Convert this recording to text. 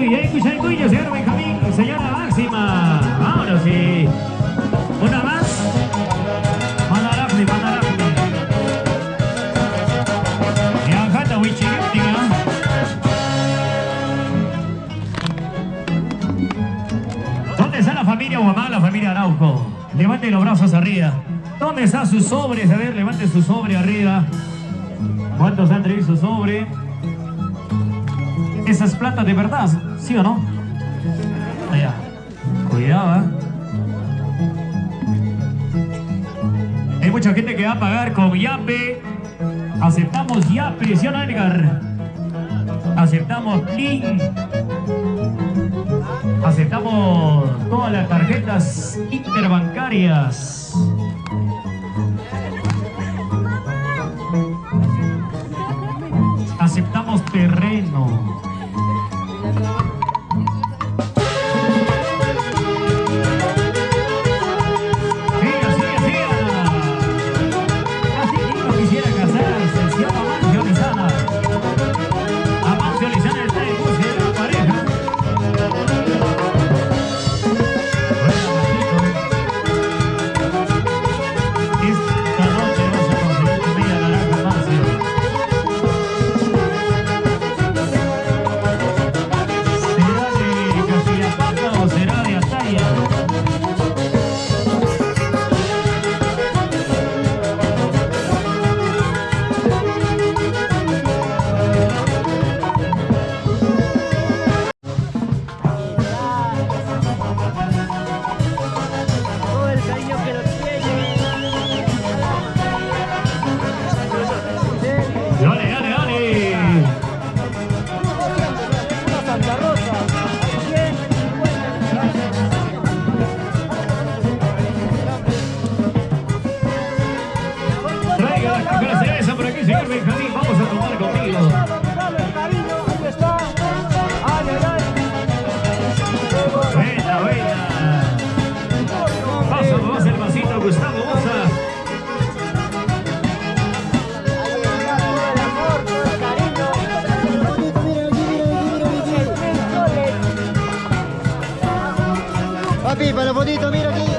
Muy bien, cuyo, señor Benjamín, señora Máxima. Ahora sí. Una más. Manarafni. Viajata, Wichigática. ¿Dónde está la familia Guamá, la familia Arauco? Levante los brazos arriba. ¿Dónde están sus sobres? A ver, levante su sobre arriba. ¿Cuántos han traído su sobre? ¿Esa es plata de verdad? ¿Sí o no? Allá. Cuidado, ¿eh? Hay mucha gente que va a pagar con Yape. Aceptamos Yape, ¿sí o no, Edgar? Aceptamos Plin. Aceptamos todas las tarjetas interbancarias. Aceptamos terreno. Señor Benjamín, vamos a tomar conmigo. Buena. Pasa el vasito, Gustavo Bosa. Papi, para la fotito, mira aquí.